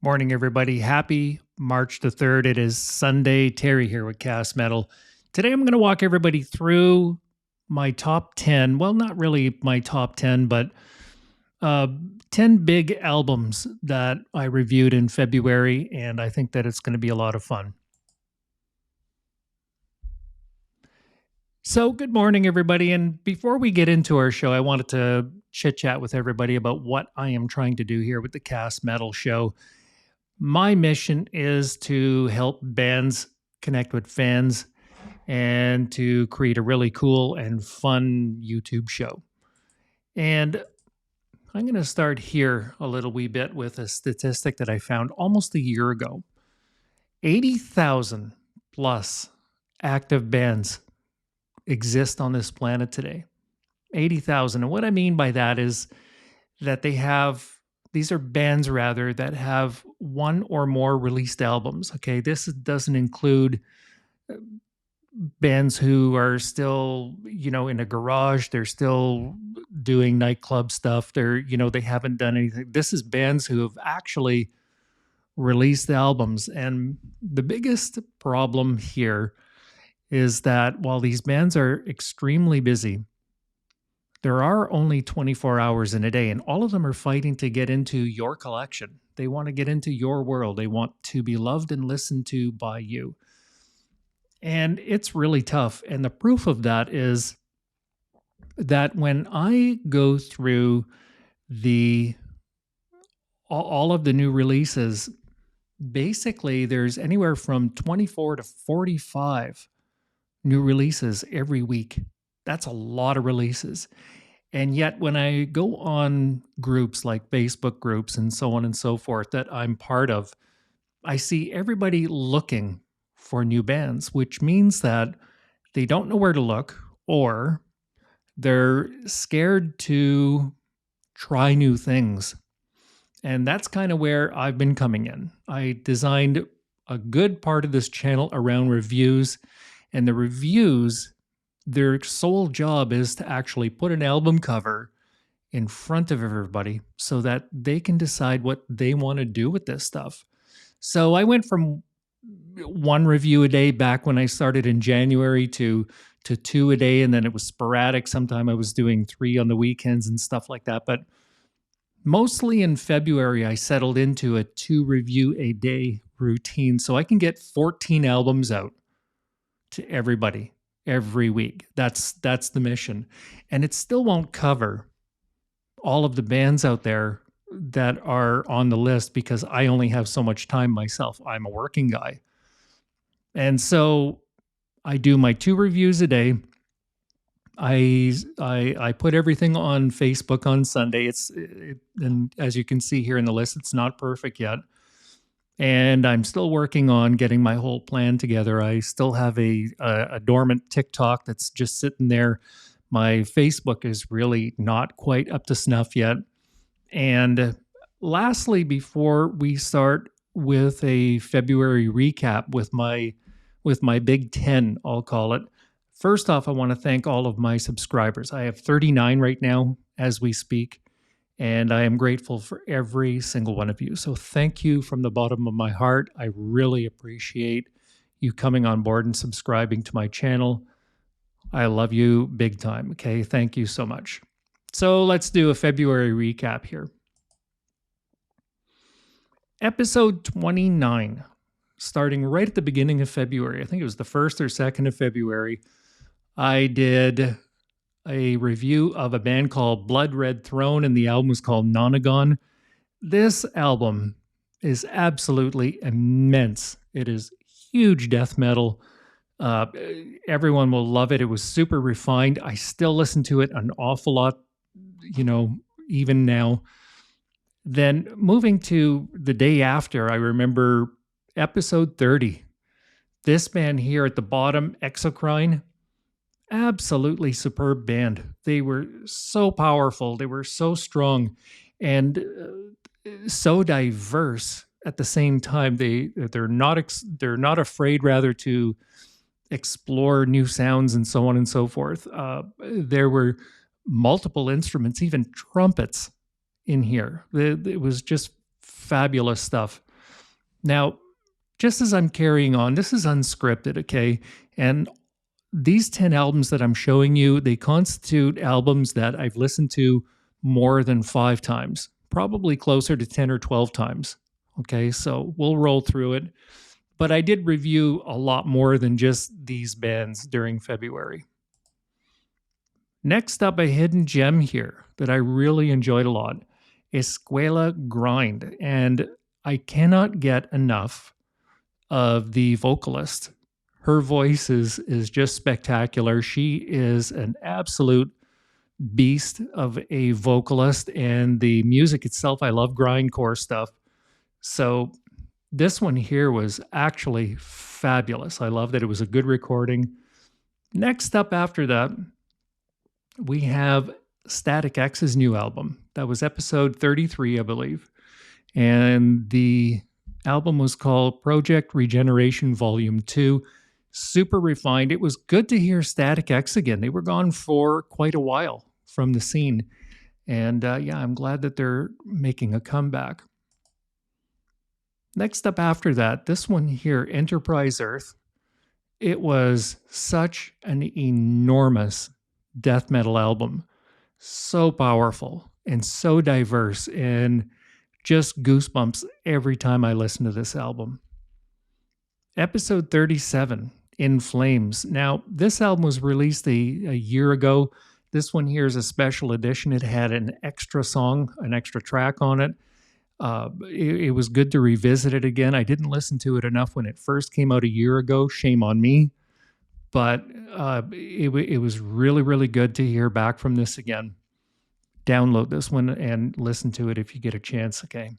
Morning, everybody. Happy March the 3rd. It is Sunday. Terry here with Cast Metal. Today, I'm going to walk everybody through my top 10. Well, not really my top 10, but uh, 10 big albums that I reviewed in February. And I think that it's going to be a lot of fun. So, good morning, everybody. And before we get into our show, I wanted to chit chat with everybody about what I am trying to do here with the Cast Metal show. My mission is to help bands connect with fans and to create a really cool and fun YouTube show. And I'm going to start here a little wee bit with a statistic that I found almost a year ago. 80,000 plus active bands exist on this planet today. 80,000. And what I mean by that is that these are bands rather that have one or more released albums. Okay. This doesn't include bands who are still, in a garage. They're still doing nightclub stuff. They haven't done anything. This is bands who have actually released albums. And the biggest problem here is that while these bands are extremely busy, there are only 24 hours in a day, and all of them are fighting to get into your collection. They want to get into your world. They want to be loved and listened to by you. And it's really tough. And the proof of that is that when I go through all of the new releases, basically there's anywhere from 24 to 45 new releases every week. That's a lot of releases. And yet, when I go on groups like Facebook groups and so on and so forth that I'm part of, I see everybody looking for new bands, which means that they don't know where to look or they're scared to try new things. And that's kind of where I've been coming in. I designed a good part of this channel around reviews, and the reviews, their sole job is to actually put an album cover in front of everybody so that they can decide what they want to do with this stuff. So I went from one review a day back when I started in January to two a day, and then it was sporadic. Sometime I was doing 3 on the weekends and stuff like that. But mostly in February, I settled into a 2 review a day routine so I can get 14 albums out to everybody every week. That's the mission. And it still won't cover all of the bands out there that are on the list because I only have so much time myself. I'm a working guy. And so I do my 2 reviews a day. I put everything on Facebook on Sunday. And as you can see here in the list, it's not perfect yet. And I'm still working on getting my whole plan together. I still have a dormant TikTok that's just sitting there. My Facebook is really not quite up to snuff yet. And lastly, before we start with a February recap with my Big 10, I'll call it. First off, I want to thank all of my subscribers. I have 39 right now as we speak. And I am grateful for every single one of you. So thank you from the bottom of my heart. I really appreciate you coming on board and subscribing to my channel. I love you big time. Okay, thank you so much. So let's do a February recap here. Episode 29, starting right at the beginning of February. I think it was the 1st or 2nd of February. I did a review of a band called Blood Red Throne, and the album was called Nonagon. This album is absolutely immense. It is huge death metal. Everyone will love it. It was super refined. I still listen to it an awful lot, even now. Then moving to the day after, I remember episode 30. This band here at the bottom, Exocrine, absolutely superb band. They were so powerful. They were so strong and so diverse at the same time. They're not afraid rather to explore new sounds and so on and so forth. There were multiple instruments, even trumpets in here. It was just fabulous stuff. Now, just as I'm carrying on, this is unscripted, okay? And these 10 albums that I'm showing you, they constitute albums that I've listened to more than 5 times, probably closer to 10 or 12 times. Okay, so we'll roll through it. But I did review a lot more than just these bands during February. Next up, a hidden gem here that I really enjoyed a lot, Escuela Grind. And I cannot get enough of the vocalist. Her voice is just spectacular. She is an absolute beast of a vocalist, and the music itself, I love grindcore stuff. So this one here was actually fabulous. I love that it was a good recording. Next up after that, we have Static X's new album. That was episode 33, I believe. And the album was called Project Regeneration Volume 2. Super refined. It was good to hear Static X again. They were gone for quite a while from the scene. And yeah, I'm glad that they're making a comeback. Next up after that, this one here, Enterprise Earth. It was such an enormous death metal album. So powerful and so diverse, and just goosebumps every time I listen to this album. Episode 37, In Flames. Now, this album was released a year ago. This one here is a special edition. It had an extra song, an extra track on it. It was good to revisit it again. I didn't listen to it enough when it first came out a year ago. Shame on me. But it was really, really good to hear back from this again. Download this one and listen to it if you get a chance, okay?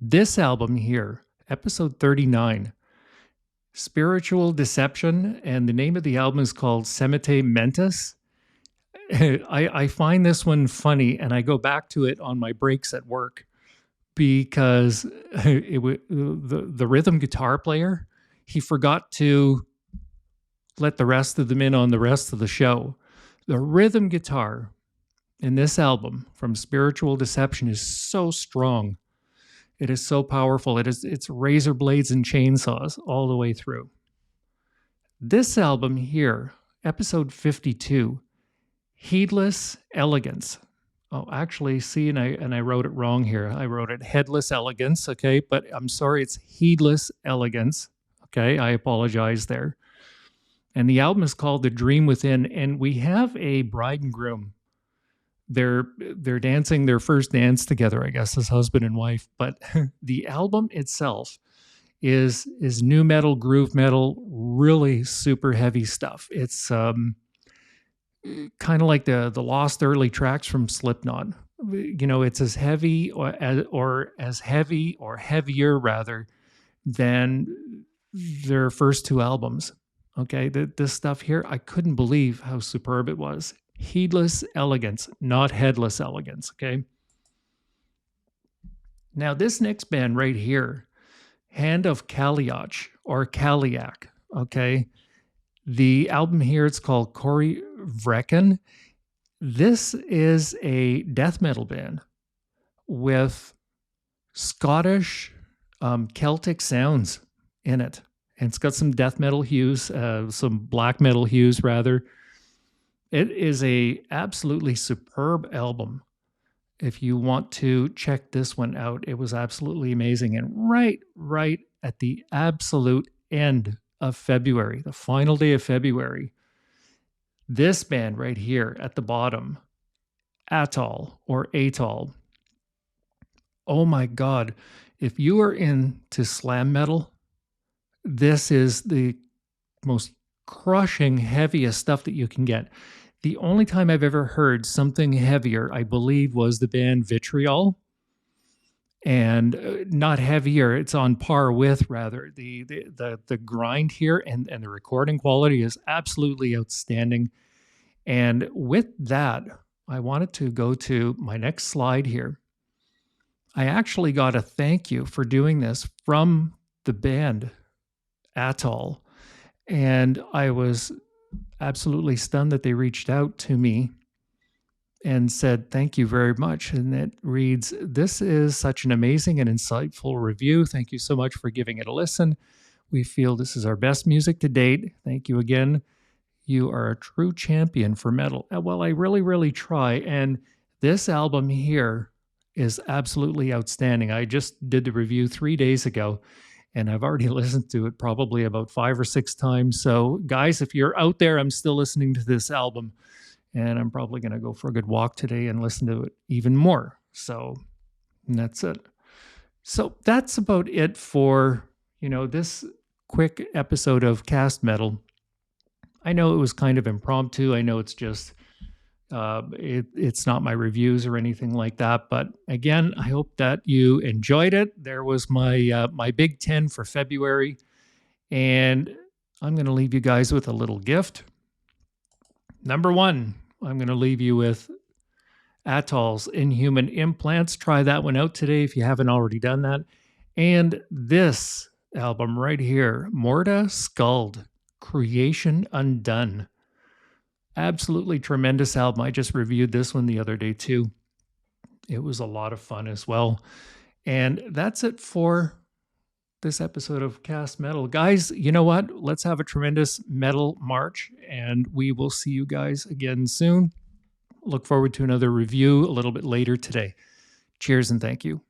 This album here, episode 39, Spiritual Deception, and the name of the album is called Semite Mentis. I find this one funny, and I go back to it on my breaks at work because the rhythm guitar player, he forgot to let the rest of them in on the rest of the show. The rhythm guitar in this album from Spiritual Deception is so strong. It is so powerful. It's razor blades and chainsaws all the way through. This album here, episode 52, Heedless Elegance. Oh, actually, see, and I wrote it wrong here. I wrote it Headless Elegance, okay? But I'm sorry, it's Heedless Elegance, okay? I apologize there. And the album is called The Dream Within, and we have a bride and groom. They're dancing their first dance together, I guess, as husband and wife. But the album itself is new metal, groove metal, really super heavy stuff. It's kind of like the lost early tracks from Slipknot. You know, it's as heavy or as heavy or heavier rather than their first two albums. Okay, this stuff here, I couldn't believe how superb it was. Heedless Elegance, not Headless Elegance, okay? Now, this next band right here, Hand of Kaliach, or Kaliak, okay? The album here, it's called Cory Vrecken. This is a death metal band with Scottish Celtic sounds in it. And it's got some death metal hues, some black metal hues, rather. It is a absolutely superb album. If you want to check this one out, it was absolutely amazing. And right at the absolute end of February, the final day of February, this band right here at the bottom, Atoll or Atoll. Oh my God. If you are into slam metal, this is the most crushing, heaviest stuff that you can get. The only time I've ever heard something heavier, I believe, was the band Vitriol. And not heavier, it's on par with, rather. The grind here and the recording quality is absolutely outstanding. And with that, I wanted to go to my next slide here. I actually got a thank you for doing this from the band Atoll. And I was absolutely stunned that they reached out to me and said, "Thank you very much." And it reads, "This is such an amazing and insightful review. Thank you so much for giving it a listen. We feel this is our best music to date. Thank you again. You are a true champion for metal." Well, I really, really try. And this album here is absolutely outstanding. I just did the review 3 days ago, and I've already listened to it probably about 5 or 6 times. So, guys, if you're out there, I'm still listening to this album, and I'm probably going to go for a good walk today and listen to it even more. So, that's it. So, that's about it for, this quick episode of Cast Metal. I know it was kind of impromptu. I know it's just it's not my reviews or anything like that. But again, I hope that you enjoyed it. There was my Big 10 for February, and I'm going to leave you guys with a little gift. Number one, I'm going to leave you with Metyll's Inhuman Implants. Try that one out today if you haven't already done that. And this album right here, Morta Skuld, Creation Undone. Absolutely tremendous album. I just reviewed this one the other day too. It was a lot of fun as well. And that's it for this episode of Cast Metal. Guys, you know what? Let's have a tremendous metal march, and we will see you guys again soon. Look forward to another review a little bit later today. Cheers and thank you.